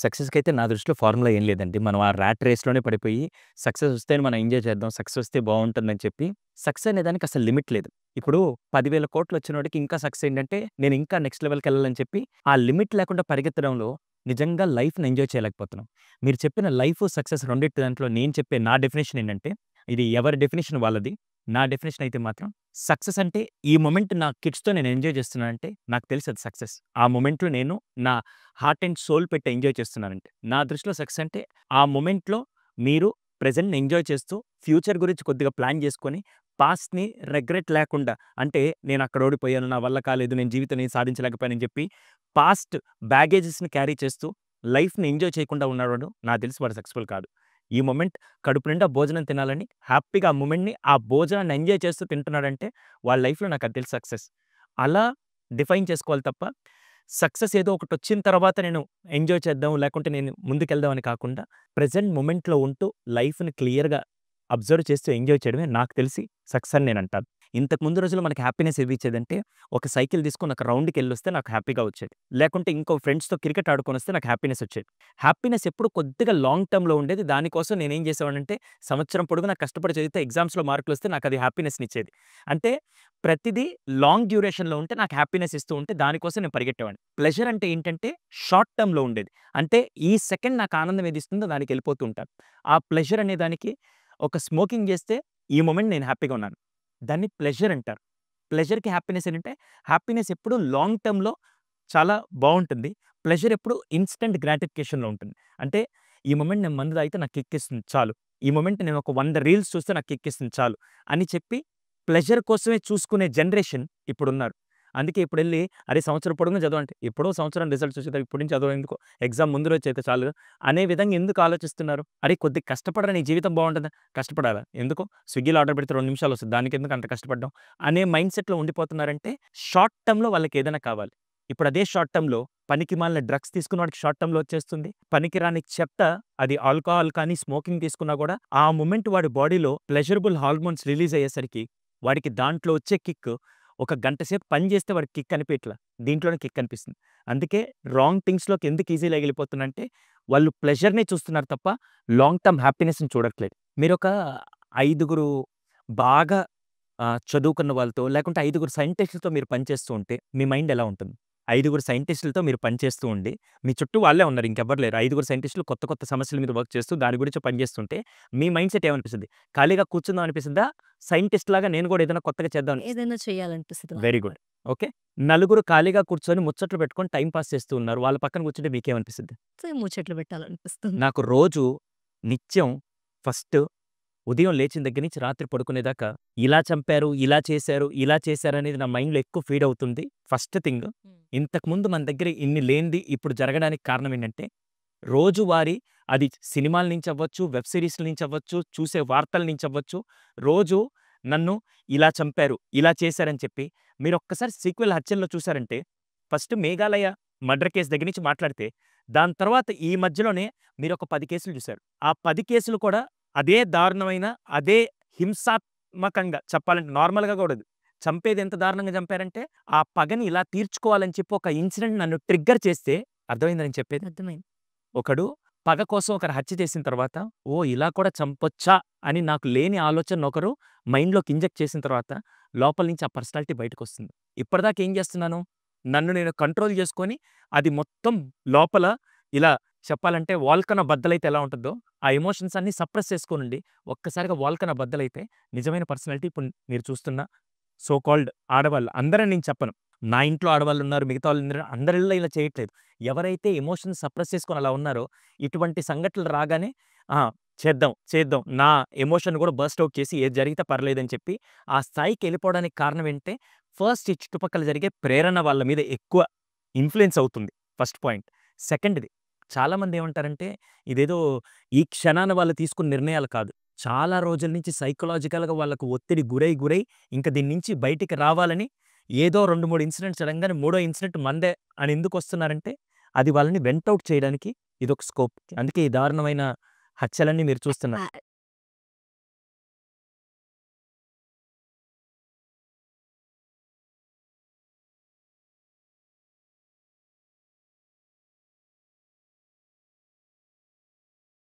సక్సెస్‌కైతే నా దృష్టిలో ఫార్ములా ఏం లేదండి. మనం ఆ ర్యాట్ రేస్‌లోనే పడిపోయి సక్సెస్ వస్తేనే మనం ఎంజాయ్ చేద్దాం. సక్సెస్ వస్తే బావుంటుందని చెప్పి సక్సెస్ అనే దానికి అసలు లిమిట్ లేదు. ఇప్పుడు 10,000 కోట్లు వచ్చినోడికి ఇంకా సక్సెస్ ఏంటంటే నేను ఇంకా నెక్స్ట్ లెవెల్‌కెళ్ళాలని చెప్పి ఆ లిమిట్ లేకుండా పరిగెత్తడంలో నిజంగా లైఫ్‌ని ఎంజాయ్ చేయలేకపోతున్నాం. మీరు చెప్పిన లైఫ్, సక్సెస్ రెండిటి దాంట్లో నేను చెప్పే నా డెఫినిషన్ ఏంటంటే ఇది ఎవరి డెఫినిషన్ వాళ్ళది. నా డెఫినిషన్ అయితే మాత్రం సక్సెస్ అంటే ఈ మొమెంట్ నా కిడ్స్‌తో నేను ఎంజాయ్ చేస్తున్నానంటే నాకు తెలుసు అది సక్సెస్. ఆ మొమెంట్‌లో నేను నా హార్ట్ అండ్ సోల్ పెట్టి ఎంజాయ్ చేస్తున్నానంటే. నా దృష్టిలో సక్సెస్ అంటే ఆ మొమెంట్‌లో మీరు ప్రెజెంట్‌ని ఎంజాయ్ చేస్తూ ఫ్యూచర్ గురించి కొద్దిగా ప్లాన్ చేసుకొని పాస్ట్‌ని రిగ్రెట్ లేకుండా అంటే నేను అక్కడ ఓడిపోయాను. నా వల్ల కాలేదు. నేను జీవితాన్ని సాధించలేకపోయానని చెప్పి పాస్ట్ బ్యాగేజెస్‌ని క్యారీ చేస్తూ లైఫ్‌ని ఎంజాయ్ చేయకుండా ఉన్నవాడు నాకు తెలిసి వాడు సక్సెస్‌ఫుల్ కాదు. ఈ మొమెంట్ కడుపు నిండా భోజనం తినాలని హ్యాపీగా ఆ మొమెంట్‌ని ఆ భోజనాన్ని ఎంజాయ్ చేస్తూ తింటున్నాడంటే వాడి లైఫ్‌లో నాకు అది తెలిసి సక్సెస్. అలా డిఫైన్ చేసుకోవాలి తప్ప సక్సెస్ ఏదో ఒకటొచ్చిన తర్వాత నేను ఎంజాయ్ చేద్దాం, లేకుంటే నేను ముందుకెళ్దాం అని కాకుండా, ప్రెజెంట్ మొమెంట్‌లో ఉంటూ లైఫ్‌ని క్లియర్‌గా అబ్జర్వ్ చేస్తూ ఎంజాయ్ చేయడమే నాకు తెలిసి సక్సెస్ అని నేనంటాను. ఇంతకు ముందు రోజుల్లో మనకి హ్యాపీనెస్ ఏది ఇచ్చేదంటే, ఒక సైకిల్ తీసుకొని ఒక రౌండ్‌కెళ్ళొస్తే నాకు హ్యాపీగా వచ్చేది. లేకుంటే ఇంకో ఫ్రెండ్స్‌తో క్రికెట్ ఆడుకొనొస్తే నాకు హ్యాపీనెస్ వచ్చేది. హ్యాపీనెస్ ఎప్పుడు కొద్దిగా లాంగ్ టర్మ్‌లో ఉండేది. దానికోసం నేనేం చేసేవాడినంటే, సంవత్సరం పొడుగునా కష్టపడి చదివితే ఎగ్జామ్స్‌లో మార్కులొస్తే నాకది హ్యాపీనెస్‌నిచ్చేది. అంటే ప్రతిదీ లాంగ్ డ్యూరేషన్‌లో ఉంటే నాకు హ్యాపీనెస్ ఇస్తూ ఉంటే దానికోసం నేను పరిగెట్టేవాడిని. ప్లెజర్ అంటే ఏంటంటే షార్ట్ టర్మ్‌లో ఉండేది. అంటే ఈ సెకండ్ నాకు ఆనందం ఏది ఇస్తుందో దానికెళ్ళిపోతూ ఉంటాను. ఆ ప్లెజర్ అనే దానికి ఒక స్మోకింగ్ చేస్తే ఈ మొమెంట్ నేను హ్యాపీగా ఉన్నాను. దాన్ని ప్లెజర్ అంటారు. ప్లెజర్‌కి హ్యాపీనెస్ ఏంటంటే హ్యాపీనెస్ ఎప్పుడు లాంగ్ టర్మ్‌లో చాలా బావుంటుంది. ప్లెజర్ ఎప్పుడు ఇన్‌స్టంట్ గ్రాటిఫికేషన్‌లో ఉంటుంది. అంటే ఈ మొమెంట్ నేను మందు తాగితే నాకు కిక్ ఇస్తుంది చాలు. ఈ మొమెంట్ నేను ఒక 100 రీల్స్ చూస్తే నాకు కిక్ ఇస్తుంది చాలు అని చెప్పి ప్లెజర్ కోసమే చూసుకునే జనరేషన్ ఇప్పుడున్నారు. అందుకే ఇప్పుడెళ్ళి అరే! సంవత్సరం పొడుగునా చదవంటే, ఎప్పుడో సంవత్సరం రిజల్ట్స్ వచ్చేదాకా ఇప్పటి నుంచి చదవడం ఎందుకు? ఎగ్జామ్ ముందు రోజు చదివితే చాలు అనే విధంగా ఎందుకు ఆలోచిస్తున్నారు? అరే! కొద్దిగా కష్టపడరా నీ జీవితం బావుంటదా? కష్టపడాలా? ఎందుకు? స్విగ్గీలో ఆర్డర్ పెడితే 2 నిమిషాల్లో వస్తది. దానికెందుకు అంత కష్టపడడం? అనే మైండ్‌సెట్‌లో ఉండిపోతున్నారంటే షార్ట్ టర్మ్‌లో వాళ్ళకి ఏదైనా కావాలి. ఇప్పుడు అదే షార్ట్ టర్మ్‌లో పనికిమాలిన డ్రగ్స్ తీసుకున్నవాడికి షార్ట్ టర్మ్‌లో వచ్చేస్తుంది. పనికిరాని చెత్త అది ఆల్కహాల్ కానీ, స్మోకింగ్ తీసుకున్నా కూడా ఆ మొమెంట్ వాడి బాడీలో ప్లెజరబుల్ హార్మోన్స్ రిలీజ్ అయ్యేసరికి వాడికి దాంట్లో వచ్చే కిక్ ఒక గంట సేపు పని చేస్తే వాడికి కిక్ అనిపియట్ల. దీంట్లోనే కిక్ అనిపిస్తుంది. అందుకే రాంగ్ థింగ్స్‌లోకి ఎందుకు ఈజీ‌గా ఎగిలిపోతున్నారంటే వాళ్ళు ప్లెజర్‌నే చూస్తున్నారు తప్ప లాంగ్ టర్మ్ హ్యాపీనెస్‌ని చూడట్లేదు. మీరొక ఐదుగురు బాగా చదువుకున్న వాళ్ళతో లేకుంటే ఐదుగురు సైంటిస్ట్‌లతో మీరు పని చేస్తూ ఉంటే మీ మైండ్ ఎలా ఉంటుంది? ఐదుగురు సైంటిస్ట్‌లతో మీరు పని చేస్తూ ఉండి మీ చుట్టూ వాళ్ళే ఉన్నారు. ఇంకెవ్వరు లేరు. ఐదుగురు సైంటిస్ట్‌లు కొత్త కొత్త సమస్యల మీద వర్క్ చేస్తూ దాని గురించి పని చేస్తుంటే మీ మైండ్ సెట్ ఏమనిపిస్తది? ఖాళీగా కూర్చుందాం అనిపిస్తదా? సైంటిస్ట్ లాగా నేను కూడా ఏదైనా కొత్తగా చేద్దాం అనిపిస్తదా? ఏదైనా చేయాలనిపిస్తది వెరీ వాళ్ళకి గుడ్. కూడా. ఓకే. నలుగురు ఖాళీగా కూర్చొని ముచ్చట్లు పెట్టుకొని టైమ్ పాస్ చేస్తూ ఉన్నారు. వాళ్ళ పక్కన కూర్చుంటే మీకేమనిపిస్తది? సో, ముచ్చట్లు పెట్టాలనిపిస్తుంది. నాకు రోజు నిత్యం ఫస్ట్ ఉదయం లేచిన దగ్గర నుంచి రాత్రి పడుకునేదాకా ఇలా చంపారు, ఇలా చేశారు, ఇలా చేశారనేది నా మైండ్‌లో ఎక్కువ ఫీడ్ అవుతుంది. First thing. హ్మ్. ఇంతకుముందు మన దగ్గర ఇన్ని లేనిది ఇప్పుడు జరగడానికి కారణం ఏంటంటే, రోజువారీ అది సినిమాల నుంచి అవ్వచ్చు, వెబ్ సీరీస్‌ల నుంచి అవ్వచ్చు, చూసే వార్తల నుంచి అవ్వచ్చు, రోజు నన్ను ఇలా చంపారు, ఇలా చేశారని చెప్పి మీరొక్కసారి సీక్వెల్ హత్యల్లో చూసారంటే, ఫస్ట్ 'మేఘాలయ' మర్డర్ కేస్ దగ్గర నుంచి మాట్లాడితే, దాని తర్వాత ఈ మధ్యలోనే మీరొక 10 కేసులు చూసారు. ఆ 10 కేసులు కూడా అదే దారుణమైన, అదే హింసాత్మకంగా చెప్పాలంటే నార్మల్‌గా గూడా చంపేది ఎంత దారుణంగా చంపారంటే, ఆ పగని ఇలా తీర్చుకోవాలని చెప్పి ఒక ఇన్సిడెంట్ నన్ను ట్రిగ్గర్ చేస్తే అర్థమైందా నేను చెప్పేది? అర్థమైంది. ఒకడు పగ కోసం ఒకరు హత్య చేసిన తర్వాత, ఓహ్! ఇలా కూడా చంపొచ్చా అని నాకు లేని ఆలోచన ఒకరు మైండ్‌లోకి ఇంజెక్ట్ చేసిన తర్వాత, లోపల నుంచి ఆ పర్సనాలిటీ బయటకొస్తుంది. ఇప్పటిదాకా ఏం చేస్తున్నాను? నన్ను నేను కంట్రోల్ చేసుకొని, అది మొత్తం లోపల ఇలా చెప్పాలంటే వాల్కనో బద్దలైతే ఎలా ఉంటదో, ఆ ఎమోషన్స్ అన్నీ సప్రెస్ చేసుకొనుండి, ఒక్కసారిగా వాల్కనో బద్దలైతే నిజమైన పర్సనాలిటీ ఇప్పుడు మీరు చూస్తున్న సో కాల్డ్ ఆడవాళ్ళు. అందరని నేను చెప్పను. నా ఇంట్లో ఆడవాళ్ళున్నారు. మిగతా వాళ్ళందరూ అందరిళ్ళలో ఇలా చేయట్లేదు. ఎవరైతే ఎమోషన్స్ సప్రెస్ చేసుకొని అలా ఉన్నారో, ఇటువంటి సంఘటనలు రాగానే ఆ! చేద్దాం, చేద్దాం. నా ఎమోషన్ కూడా బర్స్ట్ ఔట్ చేసి ఏది జరిగితే పర్లేదని చెప్పి, ఆ స్థాయికెళ్ళిపోవడానికి కారణం ఏంటే, ఫస్ట్ ఈ చుట్టుపక్కల జరిగే ప్రేరణ వాళ్ళ మీద ఎక్కువ ఇన్‌ఫ్లూయెన్స్ అవుతుంది. First point. సెకండ్‌ది చాలామంది ఏమంటారంటే, ఇదేదో ఈ క్షణాన వాళ్ళు తీసుకున్న నిర్ణయాలు కాదు. చాలా రోజుల నుంచి సైకలాజికల్‌గా వాళ్ళకు ఒత్తిడి గురై, ఇంక దీని నుంచి బయటికి రావాలని ఏదో 2, 3 ఇన్సిడెంట్స్ అనంగానే మూడో ఇన్సిడెంట్ మందే అని ఎందుకొస్తున్నారంటే, అది వాళ్ళని వెంట్ ఔట్ చేయడానికి ఇదొక స్కోప్. అందుకే ఈ దారుణమైన హత్యలన్నీ మీరు చూస్తున్నారు.